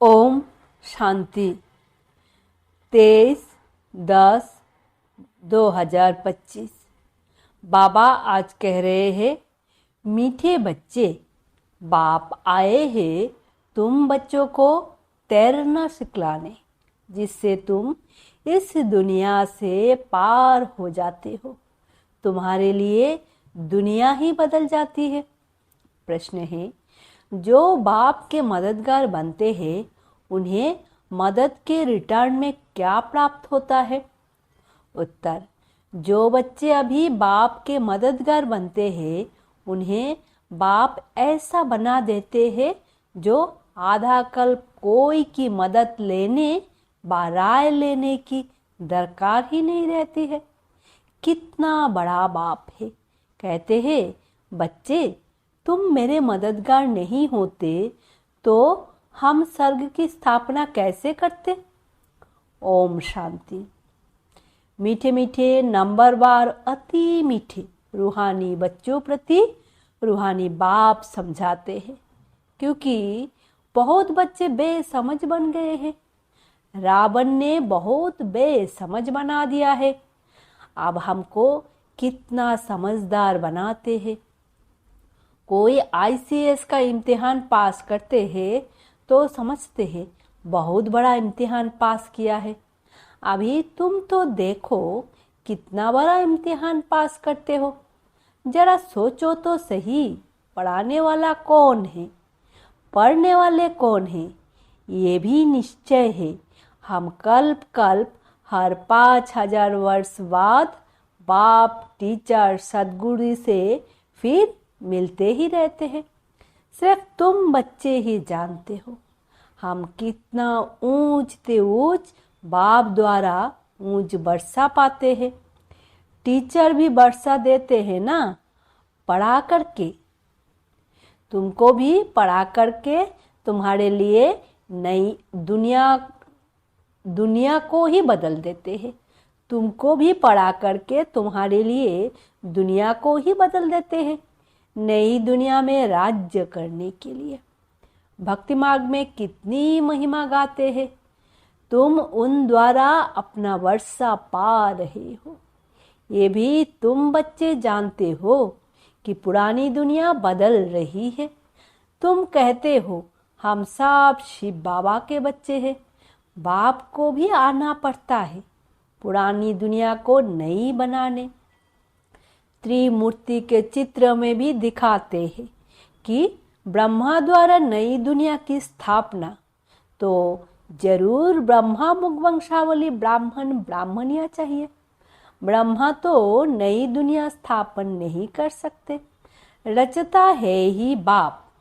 ओम शांति। 23/10/2025। बाबा आज कह रहे हैं, मीठे बच्चे, बाप आए हैं तुम बच्चों को तैरना सिखलाने, जिससे तुम इस दुनिया से पार हो जाते हो। तुम्हारे लिए दुनिया ही बदल जाती है। प्रश्न है, जो बाप के मददगार बनते हैं उन्हें मदद के रिटर्न में क्या प्राप्त होता है? उत्तर, जो बच्चे अभी बाप के मददगार बनते हैं उन्हें बाप ऐसा बना देते हैं जो आधा कल्प कोई की मदद लेने राय लेने की दरकार ही नहीं रहती है। कितना बड़ा बाप है। कहते हैं, बच्चे, तुम मेरे मददगार नहीं होते तो हम स्वर्ग की स्थापना कैसे करते? ओम शांति। मीठे मीठे नंबरवार अति मीठे रूहानी बच्चों प्रति रूहानी बाप समझाते हैं, क्योंकि बहुत बच्चे बेसमझ बन गए हैं। रावण ने बहुत बेसमझ बना दिया है। अब हमको कितना समझदार बनाते हैं। कोई आईसीएस का इम्तिहान पास करते हैं तो समझते हैं बहुत बड़ा इम्तिहान पास किया है। अभी तुम तो देखो कितना बड़ा इम्तिहान पास करते हो। जरा सोचो तो सही, पढ़ाने वाला कौन है, पढ़ने वाले कौन है? ये भी निश्चय है, हम कल्प कल्प हर 5000 वर्ष बाद बाप, टीचर, सदगुरु से फिर मिलते ही रहते हैं। सिर्फ तुम बच्चे ही जानते हो हम कितना ऊंच से ऊंच बाप द्वारा ऊंच वर्षा पाते हैं। टीचर भी वर्षा देते हैं ना, पढ़ा करके। तुमको भी पढ़ा करके तुम्हारे लिए नई दुनिया को ही बदल देते हैं। तुमको भी पढ़ा करके तुम्हारे लिए दुनिया को ही बदल देते हैं, नई दुनिया में राज्य करने के लिए। भक्ति मार्ग में कितनी महिमा गाते हैं। तुम उन द्वारा अपना वर्षा पा रहे हो। ये भी तुम बच्चे जानते हो कि पुरानी दुनिया बदल रही है। तुम कहते हो हम सब शिव बाबा के बच्चे हैं। बाप को भी आना पड़ता है पुरानी दुनिया को नई बनाने। त्रिमूर्ति के चित्र में भी दिखाते हैं कि ब्रह्मा द्वारा नई दुनिया की स्थापना, तो जरूर ब्रह्मा मुख वंशावली ब्राह्मणिया चाहिए। ब्रह्मा तो नई दुनिया स्थापन नहीं कर सकते, रचता है ही बाप।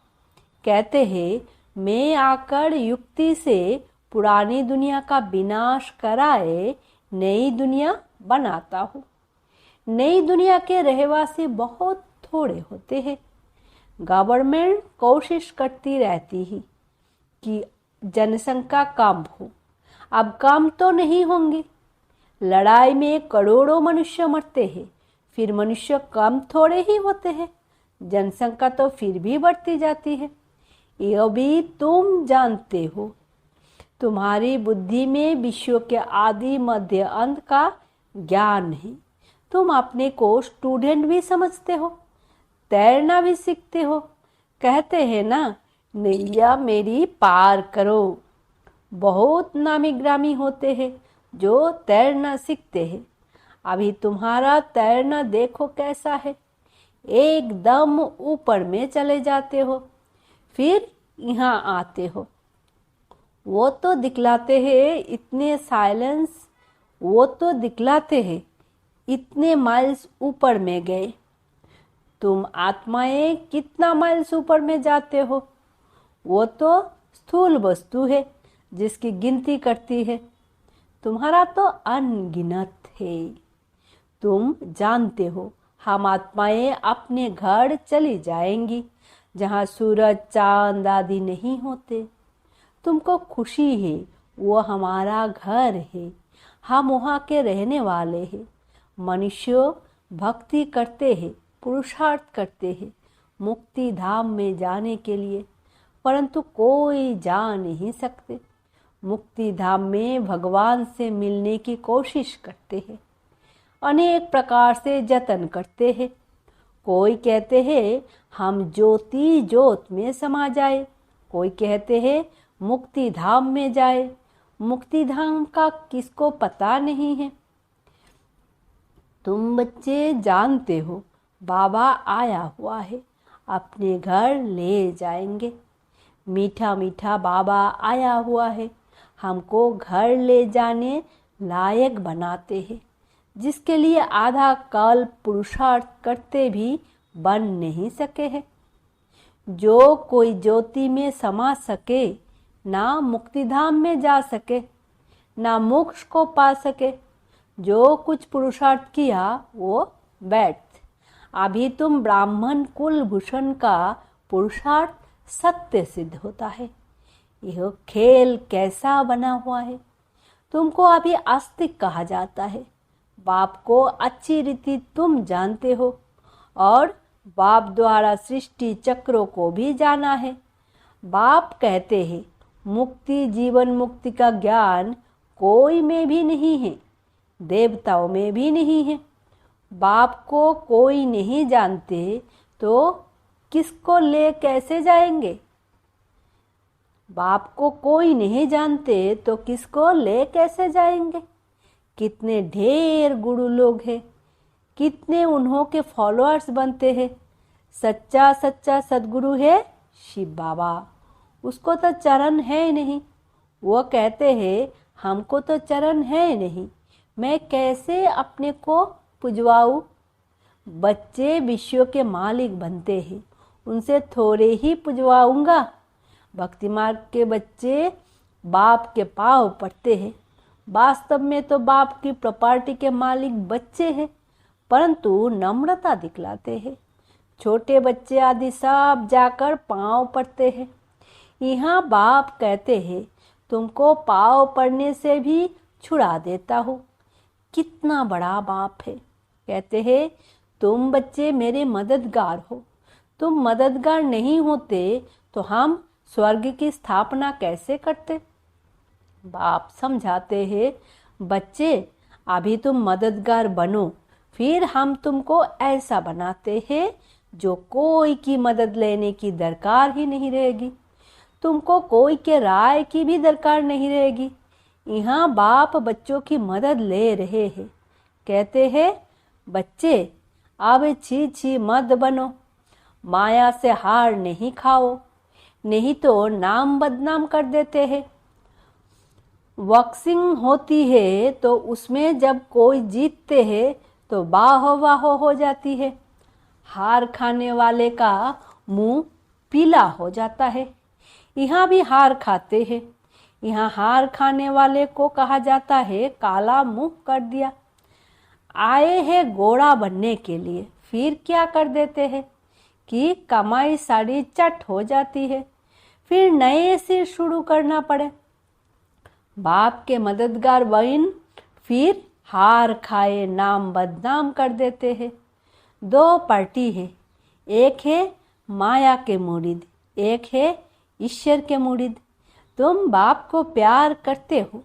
कहते हैं, मैं आकर युक्ति से पुरानी दुनिया का विनाश कराए नई दुनिया बनाता हूँ। नई दुनिया के रहवासी बहुत थोड़े होते हैं। गवर्नमेंट कोशिश करती रहती है कि जनसंख्या कम हो। अब कम तो नहीं होंगे। लड़ाई में करोड़ों मनुष्य मरते हैं, फिर मनुष्य कम थोड़े ही होते हैं। जनसंख्या तो फिर भी बढ़ती जाती है। यह भी तुम जानते हो। तुम्हारी बुद्धि में विश्व के आदि मध्य अंत का ज्ञान है। तुम अपने को स्टूडेंट भी समझते हो, तैरना भी सीखते हो। कहते हैं ना, नैया मेरी पार करो। बहुत नामी ग्रामी होते हैं जो तैरना सीखते हैं। अभी तुम्हारा तैरना देखो कैसा है। एकदम ऊपर में चले जाते हो, फिर यहाँ आते हो। वो तो दिखलाते हैं इतने साइलेंस, वो तो दिखलाते हैं इतने माइल्स ऊपर में गए। तुम आत्माएं कितना माइल्स ऊपर में जाते हो? वो तो स्थूल वस्तु है जिसकी गिनती करती है। तुम्हारा तो अनगिनत है। तुम जानते हो हम आत्माएं अपने घर चली जाएंगी जहाँ सूरज चांद आदि नहीं होते। तुमको खुशी है, वो हमारा घर है, हम वहाँ के रहने वाले हैं। मनुष्य भक्ति करते हैं, पुरुषार्थ करते हैं मुक्ति धाम में जाने के लिए। परंतु कोई जा नहीं सकते। मुक्ति धाम में भगवान से मिलने की कोशिश करते हैं, अनेक प्रकार से जतन करते हैं। कोई कहते हैं हम ज्योति ज्योत में समा जाए, कोई कहते हैं मुक्ति धाम में जाए। मुक्ति धाम का किसको पता नहीं है। तुम बच्चे जानते हो बाबा आया हुआ है, अपने घर ले जाएंगे। मीठा मीठा बाबा आया हुआ है, हमको घर ले जाने लायक बनाते हैं, जिसके लिए आधा काल पुरुषार्थ करते भी बन नहीं सके हैं। जो कोई ज्योति में समा सके, ना मुक्तिधाम में जा सके, ना मोक्ष को पा सके। जो कुछ पुरुषार्थ किया वो व्यर्थ। अभी तुम ब्राह्मण कुलभूषण का पुरुषार्थ सत्य सिद्ध होता है। यह खेल कैसा बना हुआ है। तुमको अभी आस्तिक कहा जाता है। बाप को अच्छी रीति तुम जानते हो और बाप द्वारा सृष्टि चक्रों को भी जाना है। बाप कहते हैं मुक्ति जीवन मुक्ति का ज्ञान कोई में भी नहीं है, देवताओं में भी नहीं है। बाप को कोई नहीं जानते तो किसको ले कैसे जाएंगे। बाप को कोई नहीं जानते तो किसको ले कैसे जाएंगे। कितने ढेर गुरु लोग हैं, कितने उन्हों के फॉलोअर्स बनते हैं। सच्चा सच्चा सदगुरु है शिव बाबा, उसको तो चरण है नहीं। वो कहते हैं हमको तो चरण है नहीं, मैं कैसे अपने को पुजवाऊं। बच्चे विश्व के मालिक बनते हैं, उनसे थोड़े ही पुजवाऊंगा। भक्ति मार्ग के बच्चे बाप के पाँव पड़ते हैं। वास्तव में तो बाप की प्रॉपर्टी के मालिक बच्चे हैं, परंतु नम्रता दिखलाते हैं। छोटे बच्चे आदि सब जाकर पाँव पड़ते हैं। यहाँ बाप कहते हैं तुमको पाँव पड़ने से भी छुड़ा देता हूँ। कितना बड़ा बाप है। कहते हैं तुम बच्चे मेरे मददगार हो। तुम मददगार नहीं होते तो हम स्वर्ग की स्थापना कैसे करते। बाप समझाते हैं बच्चे अभी तुम मददगार बनो, फिर हम तुमको ऐसा बनाते हैं जो कोई की मदद लेने की दरकार ही नहीं रहेगी। तुमको कोई के राय की भी दरकार नहीं रहेगी। यहाँ बाप बच्चों की मदद ले रहे हैं। कहते हैं बच्चे अब छी छी मत बनो, माया से हार नहीं खाओ, नहीं तो नाम बदनाम कर देते हैं। बॉक्सिंग होती है तो उसमें जब कोई जीतते हैं तो बाहो बाहो हो जाती है। हार खाने वाले का मुंह पीला हो जाता है। यहाँ भी हार खाते हैं। यहाँ हार खाने वाले को कहा जाता है काला मुंह कर दिया। आए हैं घोड़ा बनने के लिए, फिर क्या कर देते हैं कि कमाई सारी चट हो जाती है, फिर नए से शुरू करना पड़े। बाप के मददगार बन फिर हार खाए नाम बदनाम कर देते हैं। दो पार्टी है, एक है माया के मुरीद, एक है ईश्वर के मुरीद। तुम बाप को प्यार करते हो।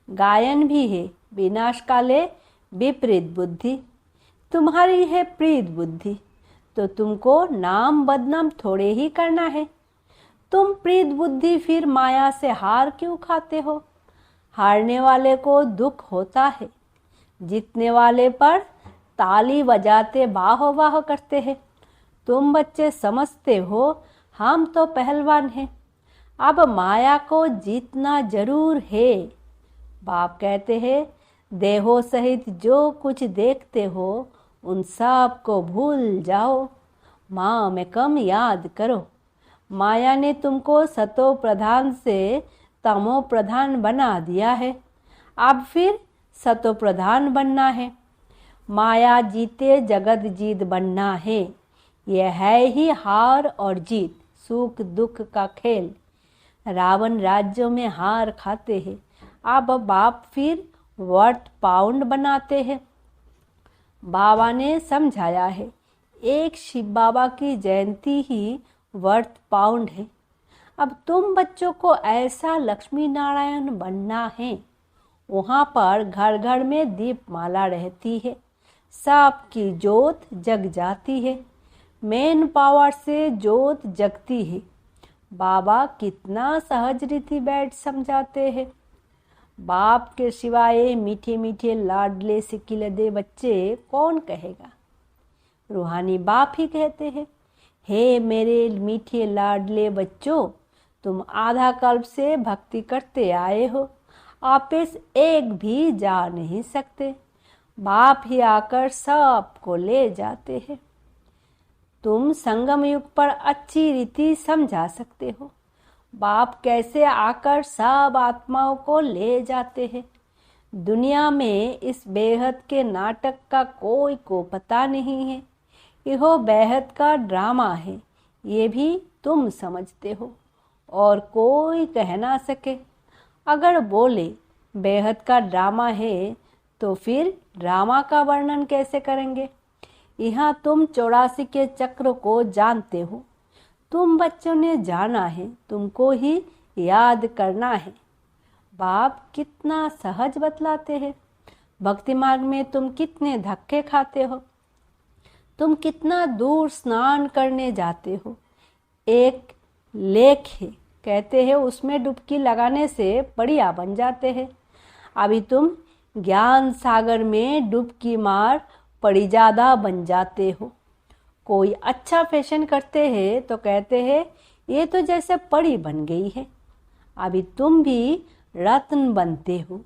गायन भी है विनाश काले विपरीत बुद्धि, तुम्हारी है प्रीत बुद्धि, तो तुमको नाम बदनाम थोड़े ही करना है। तुम प्रीत बुद्धि फिर माया से हार क्यों खाते हो। हारने वाले को दुख होता है, जीतने वाले पर ताली बजाते बाहो बाहो करते हैं। तुम बच्चे समझते हो हम तो पहलवान हैं, अब माया को जीतना जरूर है। बाप कहते हैं देहो सहित जो कुछ देखते हो उन सब को भूल जाओ, माँ में कम याद करो। माया ने तुमको सतो प्रधान से तमो प्रधान बना दिया है, अब फिर सतो प्रधान बनना है। माया जीते जगत जीत बनना है। यह है ही हार और जीत, सुख दुख का खेल। रावण राज्यों में हार खाते हैं, अब बाप फिर वर्थ पाउंड बनाते हैं। बाबा ने समझाया है एक शिव बाबा की जयंती ही वर्थ पाउंड है। अब तुम बच्चों को ऐसा लक्ष्मी नारायण बनना है। वहाँ पर घर घर में दीपमाला रहती है, सबकी जोत जग जाती है, मेन पावर से जोत जगती है। बाबा कितना सहज रीति बैठ समझाते हैं। बाप के सिवाय मीठे मीठे लाडले से खिलदे बच्चे कौन कहेगा। रूहानी बाप ही कहते हैं, हे मेरे मीठे लाडले बच्चों, तुम आधा कल्प से भक्ति करते आए हो, वापिस एक भी जा नहीं सकते। बाप ही आकर सबको ले जाते हैं। तुम संगम युग पर अच्छी रीति समझा सकते हो, बाप कैसे आकर सब आत्माओं को ले जाते हैं। दुनिया में इस बेहद के नाटक का कोई को पता नहीं है। यह बेहद का ड्रामा है, ये भी तुम समझते हो और कोई कह ना सके। अगर बोले बेहद का ड्रामा है तो फिर ड्रामा का वर्णन कैसे करेंगे। यहाँ तुम 84 के चक्र को जानते हो, तुम बच्चों ने जाना है, तुमको ही याद करना है। बाप कितना सहज बतलाते हैं। भक्ति मार्ग में तुम कितने धक्के खाते हो, तुम कितना दूर स्नान करने जाते हो। एक लेक है, कहते हैं उसमें डुबकी लगाने से बढ़िया बन जाते हैं। अभी तुम ज्ञान सागर में डुबकी मार पड़ी ज़्यादा बन जाते हो। कोई अच्छा फैशन करते हैं तो कहते हैं ये तो जैसे परी बन गई है। अभी तुम भी रत्न बनते हो,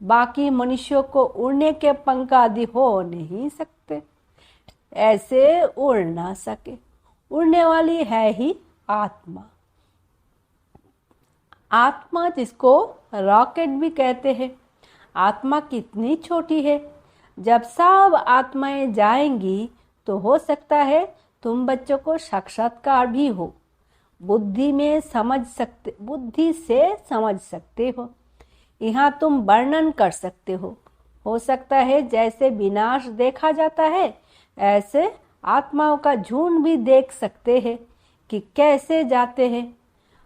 बाकी मनुष्यों को उड़ने के पंख आदि हो नहीं सकते, ऐसे उड़ ना सके। उड़ने वाली है ही आत्मा। आत्मा जिसको रॉकेट भी कहते हैं। आत्मा कितनी छोटी है। जब सब आत्माएं जाएंगी तो हो सकता है तुम बच्चों को साक्षात्कार भी हो। बुद्धि से समझ सकते हो। यहाँ तुम वर्णन कर सकते हो सकता है जैसे विनाश देखा जाता है, ऐसे आत्माओं का झुंड भी देख सकते हैं कि कैसे जाते हैं।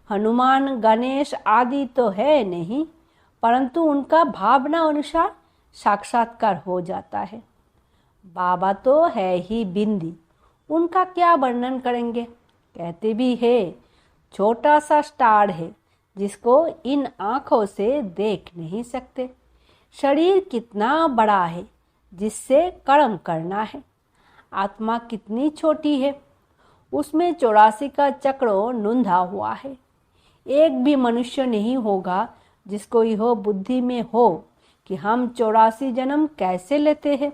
हनुमान गणेश आदि तो है नहीं, परंतु उनका भावना अनुसार साक्षात्कार हो जाता है। बाबा तो है ही बिंदी, उनका क्या वर्णन करेंगे। कहते भी है छोटा सा स्टार है जिसको इन आँखों से देख नहीं सकते। शरीर कितना बड़ा है जिससे कर्म करना है। आत्मा कितनी छोटी है, उसमें 84 का चक्र नूंधा हुआ है। एक भी मनुष्य नहीं होगा जिसको यह बुद्धि में हो कि हम 84 जन्म कैसे लेते हैं,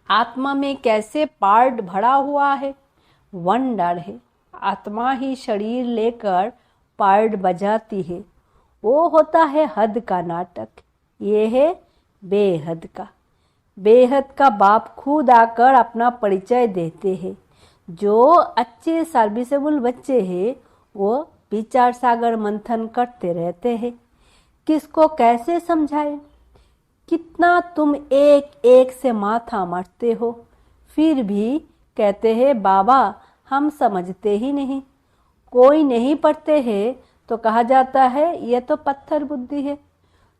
आत्मा में कैसे पार्ट भरा हुआ है। वंडर है, आत्मा ही शरीर लेकर पार्ट बजाती है। वो होता है हद का नाटक, ये है बेहद का। बेहद का बाप खुद आकर अपना परिचय देते हैं। जो अच्छे सर्विसेबल बच्चे हैं वो विचार सागर मंथन करते रहते हैं। किसको कैसे समझाएं। कितना तुम एक एक से माथा मारते हो, फिर भी कहते हैं बाबा हम समझते ही नहीं। कोई नहीं पढ़ते हैं तो कहा जाता है यह तो पत्थर बुद्धि है।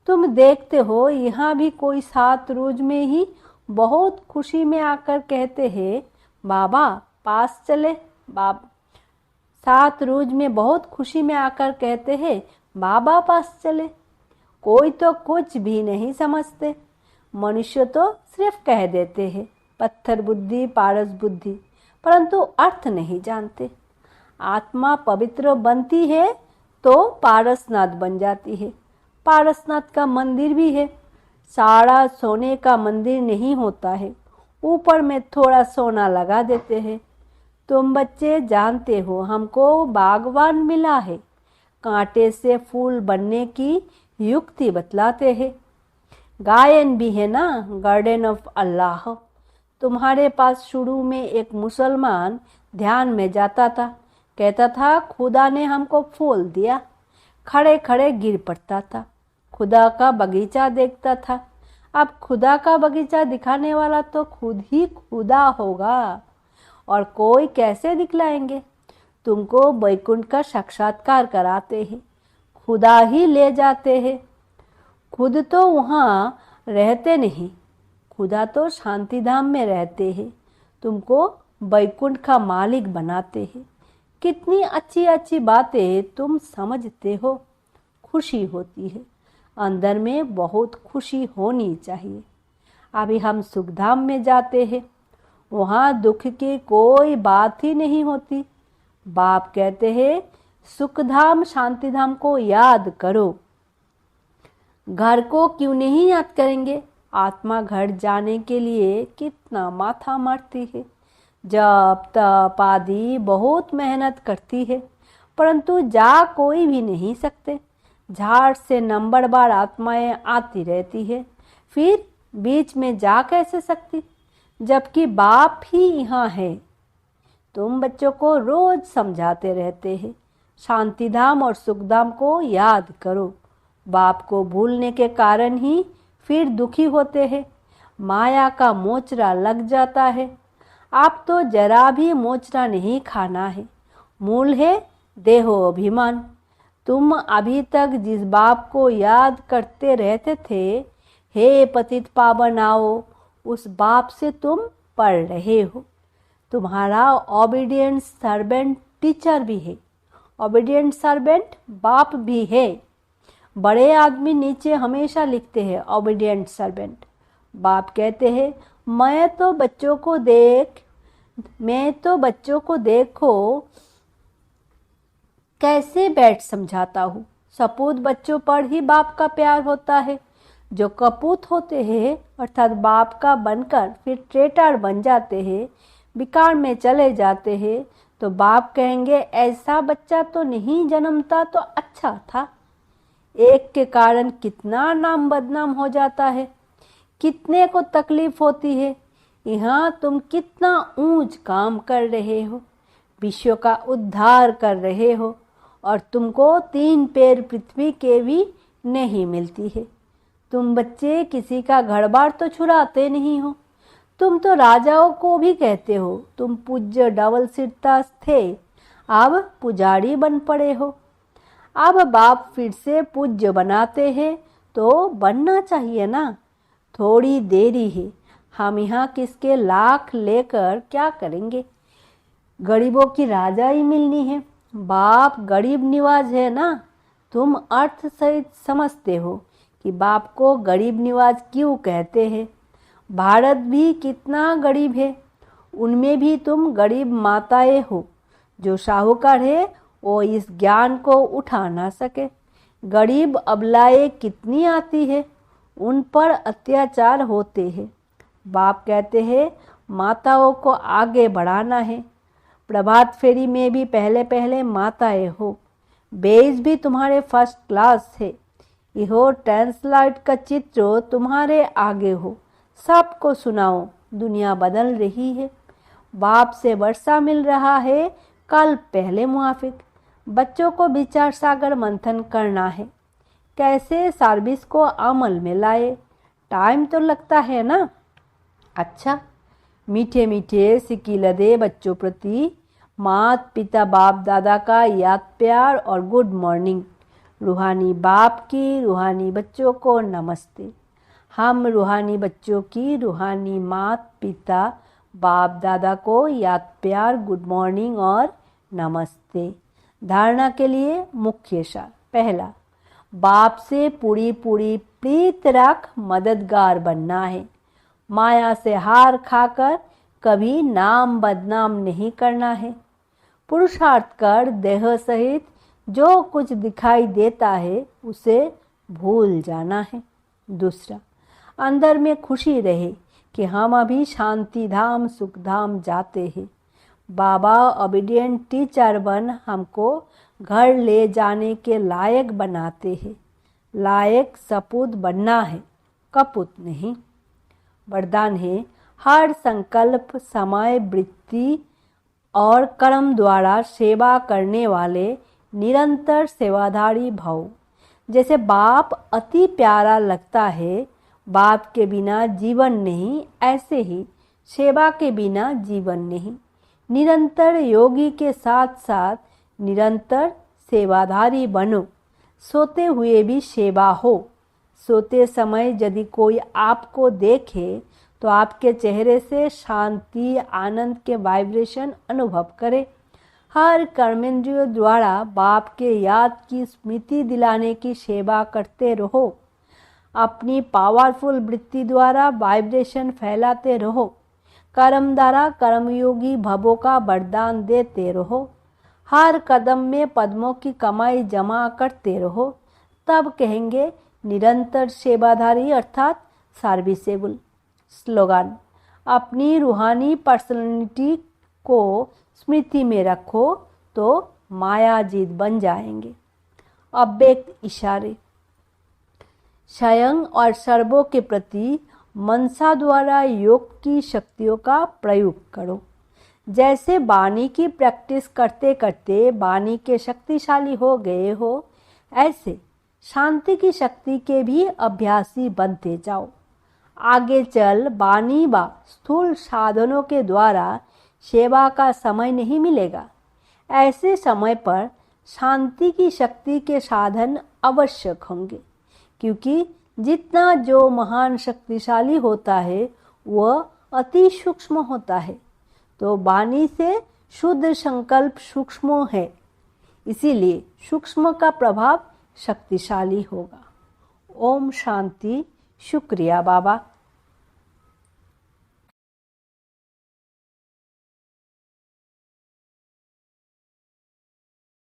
तुम देखते हो यहाँ भी कोई 7 रोज में ही बहुत खुशी में आकर कहते हैं बाबा पास चले। 7 रोज में बहुत खुशी में आकर कहते हैं बाबा पास चले। कोई तो कुछ भी नहीं समझते। मनुष्य तो सिर्फ कह देते हैं पत्थर बुद्धि पारस बुद्धि, परंतु अर्थ नहीं जानते। आत्मा पवित्र बनती है तो पारसनाथ बन जाती है। पारसनाथ का मंदिर भी है। सारा सोने का मंदिर नहीं होता है, ऊपर में थोड़ा सोना लगा देते हैं। तुम बच्चे जानते हो हमको बागवान मिला है, कांटे से फूल बनने की युक्ति बतलाते हैं। गायन भी है ना, गार्डन ऑफ अल्लाह। तुम्हारे पास शुरू में एक मुसलमान ध्यान में जाता था, कहता था खुदा ने हमको फूल दिया, खड़े खड़े गिर पड़ता था। खुदा का बगीचा देखता था। अब खुदा का बगीचा दिखाने वाला तो खुद ही खुदा होगा और कोई कैसे दिखलाएंगे। तुमको वैकुंठ का साक्षात्कार कराते हैं, खुदा ही ले जाते हैं। खुद तो वहाँ रहते नहीं, खुदा तो शांति धाम में रहते हैं, तुमको वैकुंठ का मालिक बनाते हैं। कितनी अच्छी अच्छी बातें तुम समझते हो, खुशी होती है, अंदर में बहुत खुशी होनी चाहिए। अभी हम सुखधाम में जाते हैं, वहाँ दुख की कोई बात ही नहीं होती। बाप कहते हैं सुखधाम शांतिधाम को याद करो। घर को क्यों नहीं याद करेंगे? आत्मा घर जाने के लिए कितना माथा मारती है, जप तप आदि बहुत मेहनत करती है, परंतु जा कोई भी नहीं सकते। झाड़ से नंबर बार आत्माएं आती रहती है, फिर बीच में जा कैसे सकती, जबकि बाप ही यहाँ है। तुम बच्चों को रोज समझाते रहते हैं शांतिधाम और सुखधाम को याद करो। बाप को भूलने के कारण ही फिर दुखी होते हैं, माया का मोचरा लग जाता है। आप तो जरा भी मोचरा नहीं खाना है, मूल है देहो अभिमान। तुम अभी तक जिस बाप को याद करते रहते थे, हे पतित पावन आओ, उस बाप से तुम पढ़ रहे हो। तुम्हारा ओबीडिएंट सर्वेंट टीचर भी है, ओबीडिएंट सर्वेंट बाप भी है। बड़े आदमी नीचे हमेशा लिखते हैं ओबीडिएंट सर्वेंट। बाप कहते हैं मैं तो बच्चों को देखो कैसे बैठ समझाता हूँ। सपूत बच्चों पर ही बाप का प्यार होता है। जो कपूत होते हैं अर्थात बाप का बनकर फिर ट्रेटर बन जाते हैं, विकार में चले जाते हैं, तो बाप कहेंगे ऐसा बच्चा तो नहीं जन्मता तो अच्छा था। एक के कारण कितना नाम बदनाम हो जाता है, कितने को तकलीफ होती है। यहाँ तुम कितना ऊंच काम कर रहे हो, विश्व का उद्धार कर रहे हो, और तुमको 3 पैर पृथ्वी के भी नहीं मिलती है। तुम बच्चे किसी का घर बार तो छुड़ाते नहीं हो। तुम तो राजाओं को भी कहते हो तुम पूज्य डबल सिरतास थे, अब पुजारी बन पड़े हो। अब बाप फिर से पूज्य बनाते हैं तो बनना चाहिए ना। थोड़ी देरी है, हम यहाँ किसके लाख लेकर क्या करेंगे? गरीबों की राजा ही मिलनी है। बाप गरीब निवाज है ना। तुम अर्थ सहित समझते हो कि बाप को गरीब निवाज क्यों कहते हैं। भारत भी कितना गरीब है, उनमें भी तुम गरीब माताएं हो। जो साहूकार है वो इस ज्ञान को उठा ना सके। गरीब अबलाएं कितनी आती है, उन पर अत्याचार होते हैं। बाप कहते हैं माताओं को आगे बढ़ाना है। प्रभात फेरी में भी पहले पहले माताएं हो। बेस भी तुम्हारे फर्स्ट क्लास है। यहो ट्रांसलाइट का चित्र तुम्हारे आगे हो। सबको सुनाओ, दुनिया बदल रही है। बाप से वर्षा मिल रहा है, कल पहले मुआफिक। बच्चों को विचार सागर मंथन करना है, कैसे सर्विस को अमल में लाए। टाइम तो लगता है ना। अच्छा, मीठे मीठे सिकील दे बच्चों प्रति मात पिता बाप दादा का याद प्यार और गुड मॉर्निंग। रूहानी बाप की रूहानी बच्चों को नमस्ते। हम रूहानी बच्चों की रूहानी मात पिता बाप दादा को याद प्यार गुड मॉर्निंग और नमस्ते। धारणा के लिए मुख्य सार। पहला, बाप से पूरी पूरी प्रीत रख मददगार बनना है। माया से हार खाकर कभी नाम बदनाम नहीं करना है। पुरुषार्थ कर देह सहित जो कुछ दिखाई देता है उसे भूल जाना है। दूसरा, अंदर में खुशी रहे कि हम अभी शांति धाम सुख धाम जाते हैं। बाबा ओबीडिएंट टीचर बन हमको घर ले जाने के लायक बनाते हैं। लायक सपूत बनना है, कपूत नहीं। वरदान है हर संकल्प समय वृत्ति और कर्म द्वारा सेवा करने वाले निरंतर सेवाधारी भव। जैसे बाप अति प्यारा लगता है, बाप के बिना जीवन नहीं, ऐसे ही सेवा के बिना जीवन नहीं। निरंतर योगी के साथ साथ निरंतर सेवाधारी बनो। सोते हुए भी सेवा हो। सोते समय यदि कोई आपको देखे तो आपके चेहरे से शांति आनंद के वाइब्रेशन अनुभव करे। हर कर्मेंद्रियों द्वारा बाप के याद की स्मृति दिलाने की सेवा करते रहो। अपनी पावरफुल वृत्ति द्वारा वाइब्रेशन फैलाते रहो। कर्म द्वारा कर्मयोगी भवों का वरदान देते रहो। हर कदम में पद्मों की कमाई जमा करते रहो। तब कहेंगे निरंतर सेवाधारी अर्थात सर्विसेबल। स्लोगन: अपनी रूहानी पर्सनालिटी को स्मृति में रखो तो मायाजीत बन जाएंगे। अव्यक्त इशारे: स्वयं और सर्वों के प्रति मनसा द्वारा योग की शक्तियों का प्रयोग करो। जैसे वाणी की प्रैक्टिस करते करते वाणी के शक्तिशाली हो गए हो, ऐसे शांति की शक्ति के भी अभ्यासी बनते जाओ। आगे चल वाणी व स्थूल साधनों के द्वारा सेवा का समय नहीं मिलेगा। ऐसे समय पर शांति की शक्ति के साधन आवश्यक होंगे, क्योंकि जितना जो महान शक्तिशाली होता है वह अति सूक्ष्म होता है। तो वाणी से शुद्ध संकल्प सूक्ष्म है, इसीलिए सूक्ष्म का प्रभाव शक्तिशाली होगा। ओम शांति। शुक्रिया बाबा।